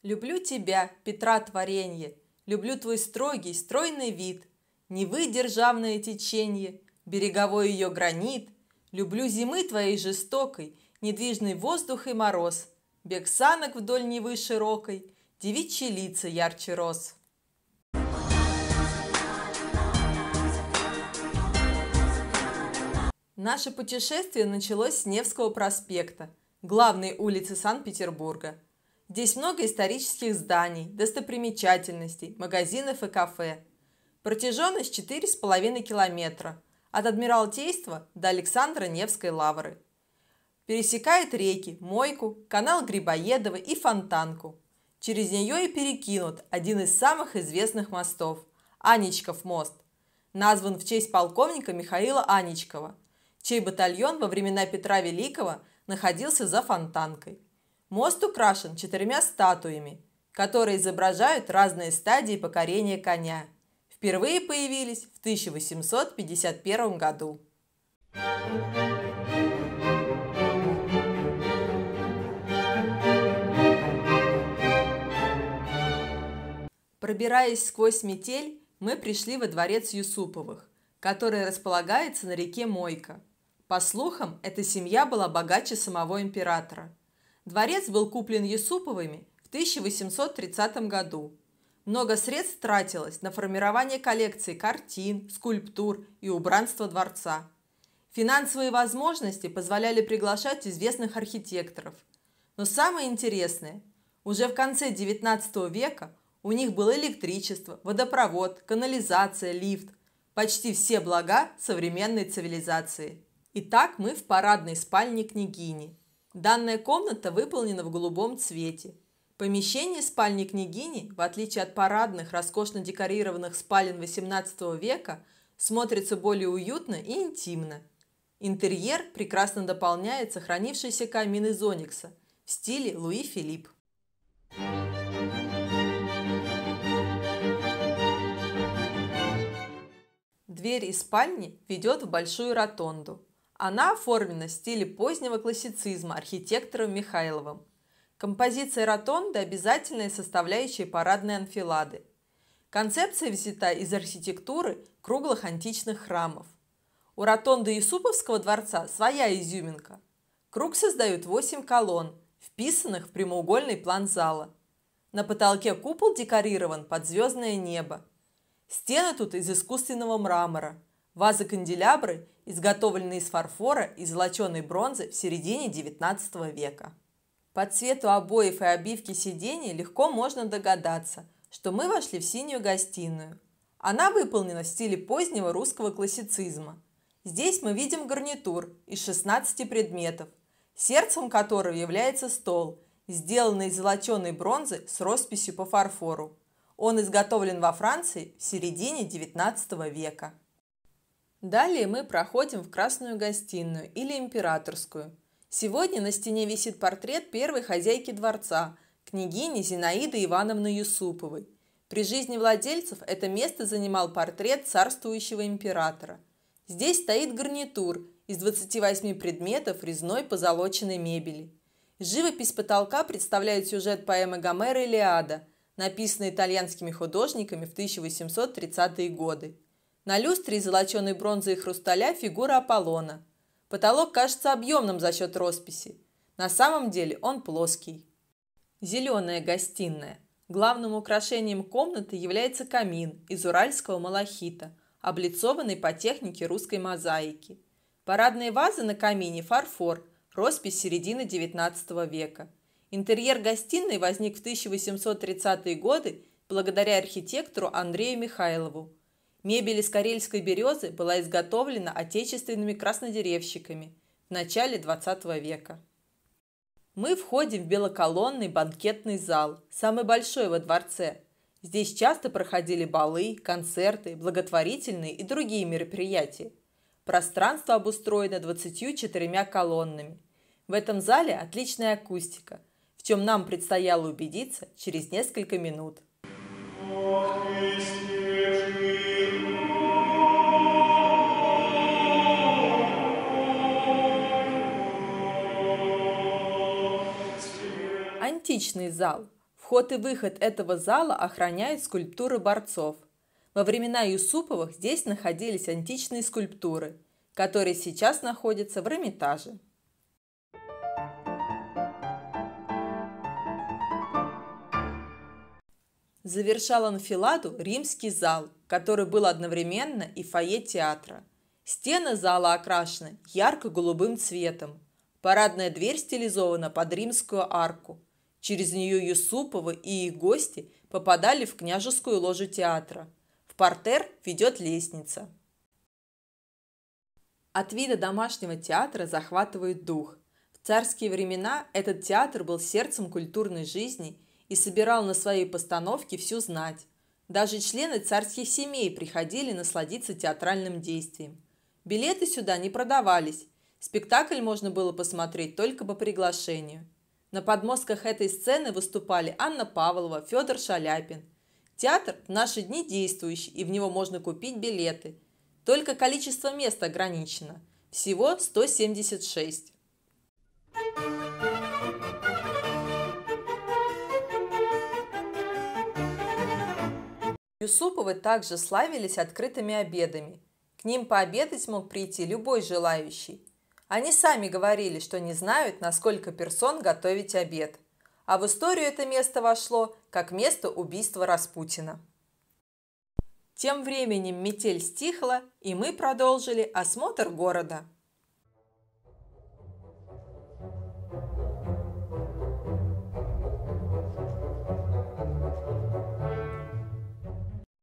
Люблю тебя, Петра творенье, люблю твой строгий, стройный вид, Невы державное теченье, береговой ее гранит, люблю зимы твоей жестокой, недвижный воздух и мороз, бег санок вдоль Невы широкой, девичьи лица ярче роз. Наше путешествие началось с Невского проспекта, главной улицы Санкт-Петербурга. Здесь много исторических зданий, достопримечательностей, магазинов и кафе. Протяженность 4,5 километра от Адмиралтейства до Александра Невской лавры. Пересекает реки Мойку, канал Грибоедова и Фонтанку. Через нее и перекинут один из самых известных мостов – Аничков мост. Назван в честь полковника Михаила Аничкова, чей батальон во времена Петра Великого находился за Фонтанкой. Мост украшен 4 статуями, которые изображают разные стадии покорения коня. Впервые появились в 1851 году. Пробираясь сквозь метель, мы пришли во дворец Юсуповых, который располагается на реке Мойка. По слухам, эта семья была богаче самого императора. Дворец был куплен Юсуповыми в 1830 году. Много средств тратилось на формирование коллекции картин, скульптур и убранства дворца. Финансовые возможности позволяли приглашать известных архитекторов. Но самое интересное, уже в конце XIX века у них было электричество, водопровод, канализация, лифт, почти все блага современной цивилизации. Итак, мы в парадной спальне княгини. Данная комната выполнена в голубом цвете. Помещение спальни княгини, в отличие от парадных, роскошно декорированных спален XVIII века, смотрится более уютно и интимно. Интерьер прекрасно дополняет сохранившийся камин из оникса в стиле Луи Филипп. Дверь из спальни ведет в большую ротонду. Она оформлена в стиле позднего классицизма архитектором Михайловым. Композиция ротонды – обязательная составляющая парадной анфилады. Концепция взята из архитектуры круглых античных храмов. У ротонды Юсуповского дворца своя изюминка. Круг создают 8 колонн, вписанных в прямоугольный план зала. На потолке купол декорирован под звездное небо. Стены тут из искусственного мрамора. Вазы-канделябры изготовлены из фарфора и золоченой бронзы в середине XIX века. По цвету обоев и обивки сидений легко можно догадаться, что мы вошли в синюю гостиную. Она выполнена в стиле позднего русского классицизма. Здесь мы видим гарнитур из 16 предметов, сердцем которого является стол, сделанный из золоченой бронзы с росписью по фарфору. Он изготовлен во Франции в середине XIX века. Далее мы проходим в красную гостиную или императорскую. Сегодня на стене висит портрет первой хозяйки дворца, княгини Зинаиды Ивановны Юсуповой. При жизни владельцев это место занимал портрет царствующего императора. Здесь стоит гарнитур из 28 предметов резной позолоченной мебели. Живопись потолка представляет сюжет поэмы Гомера «Илиада», написанной итальянскими художниками в 1830-е годы. На люстре из золоченой бронзы и хрусталя фигура Аполлона. Потолок кажется объемным за счет росписи. На самом деле он плоский. Зеленая гостиная. Главным украшением комнаты является камин из уральского малахита, облицованный по технике русской мозаики. Парадные вазы на камине – фарфор, роспись середины XIX века. Интерьер гостиной возник в 1830-е годы благодаря архитектору Андрею Михайлову. Мебель из карельской березы была изготовлена отечественными краснодеревщиками в начале XX века. Мы входим в белоколонный банкетный зал, самый большой во дворце. Здесь часто проходили балы, концерты, благотворительные и другие мероприятия. Пространство обустроено 24 колоннами. В этом зале отличная акустика, в чем нам предстояло убедиться через несколько минут. Античный зал. Вход и выход этого зала охраняют скульптуры борцов. Во времена Юсуповых здесь находились античные скульптуры, которые сейчас находятся в Эрмитаже. Завершал анфиладу римский зал, который был одновременно и фойе театра. Стены зала окрашены ярко-голубым цветом. Парадная дверь стилизована под римскую арку. Через нее Юсуповы и их гости попадали в княжескую ложу театра. В партер ведет лестница. От вида домашнего театра захватывает дух. В царские времена этот театр был сердцем культурной жизни и собирал на свои постановки всю знать. Даже члены царских семей приходили насладиться театральным действием. Билеты сюда не продавались. Спектакль можно было посмотреть только по приглашению. На подмостках этой сцены выступали Анна Павлова, Федор Шаляпин. Театр в наши дни действующий, и в него можно купить билеты. Только количество мест ограничено. Всего 176. Юсуповы также славились открытыми обедами. К ним пообедать мог прийти любой желающий. Они сами говорили, что не знают, на сколько персон готовить обед. А в историю это место вошло как место убийства Распутина. Тем временем метель стихла, и мы продолжили осмотр города.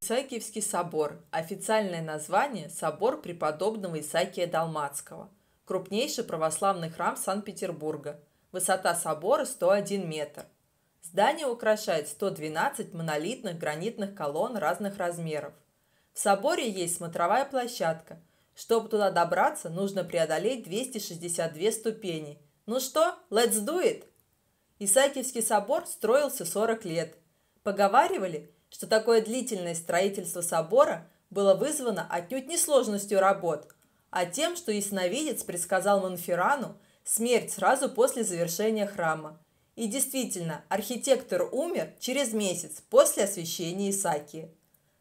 Исаакиевский собор. Официальное название – Собор преподобного Исаакия Далмацкого. Крупнейший православный храм Санкт-Петербурга. Высота собора 101 метр. Здание украшает 112 монолитных гранитных колонн разных размеров. В соборе есть смотровая площадка. Чтобы туда добраться, нужно преодолеть 262 ступени. Ну что, let's do it! Исаакиевский собор строился 40 лет. Поговаривали, что такое длительное строительство собора было вызвано отнюдь не сложностью работ, а тем, что ясновидец предсказал Монферрану смерть сразу после завершения храма. И действительно, архитектор умер через месяц после освящения Исаакия.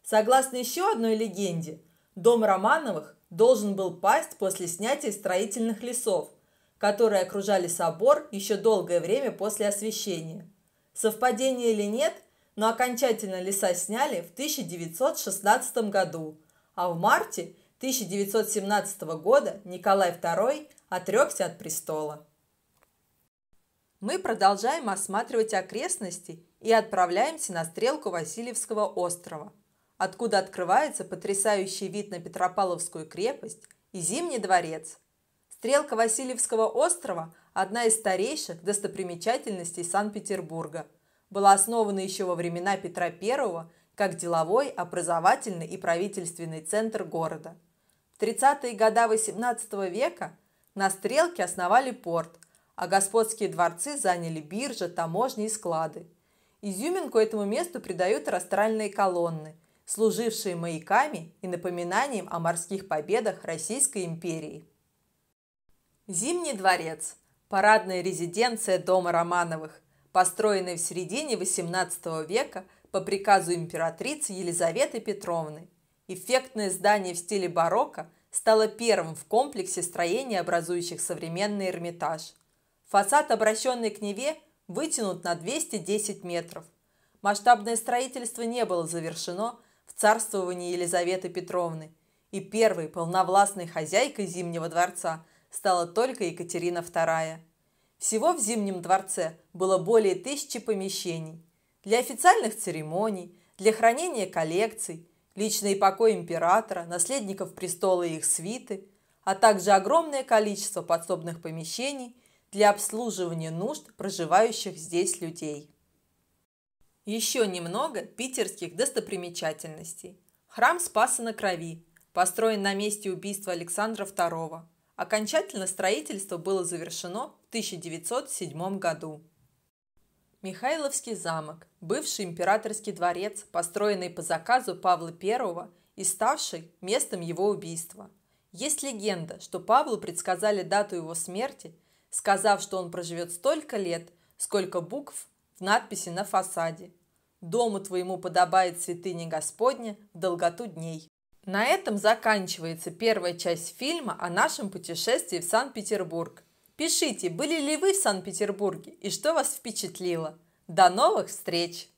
Согласно еще одной легенде, дом Романовых должен был пасть после снятия строительных лесов, которые окружали собор еще долгое время после освящения. Совпадение или нет, но окончательно леса сняли в 1916 году, а в марте 1917 года Николай II отрекся от престола. Мы продолжаем осматривать окрестности и отправляемся на стрелку Васильевского острова, откуда открывается потрясающий вид на Петропавловскую крепость и Зимний дворец. Стрелка Васильевского острова – одна из старейших достопримечательностей Санкт-Петербурга. Была основана еще во времена Петра I как деловой, образовательный и правительственный центр города. В 30-е годы XVIII века на Стрелке основали порт, а господские дворцы заняли биржа, таможни и склады. Изюминку этому месту придают растральные колонны, служившие маяками и напоминанием о морских победах Российской империи. Зимний дворец – парадная резиденция дома Романовых, построенный в середине XVIII века по приказу императрицы Елизаветы Петровны. Эффектное здание в стиле барокко стало первым в комплексе строений, образующих современный Эрмитаж. Фасад, обращенный к Неве, вытянут на 210 метров. Масштабное строительство не было завершено в царствовании Елизаветы Петровны, и первой полновластной хозяйкой Зимнего дворца стала только Екатерина II. Всего в Зимнем дворце было более 1000 помещений для официальных церемоний, для хранения коллекций, личные покои императора, наследников престола и их свиты, а также огромное количество подсобных помещений для обслуживания нужд проживающих здесь людей. Еще немного питерских достопримечательностей. Храм Спаса на Крови, построен на месте убийства Александра II. Окончательно строительство было завершено в 1907 году. Михайловский замок, бывший императорский дворец, построенный по заказу Павла I и ставший местом его убийства. Есть легенда, что Павлу предсказали дату его смерти, сказав, что он проживет столько лет, сколько букв в надписи на фасаде. «Дому твоему подобает святыня Господня в долготу дней». На этом заканчивается первая часть фильма о нашем путешествии в Санкт-Петербург. Пишите, были ли вы в Санкт-Петербурге и что вас впечатлило. До новых встреч!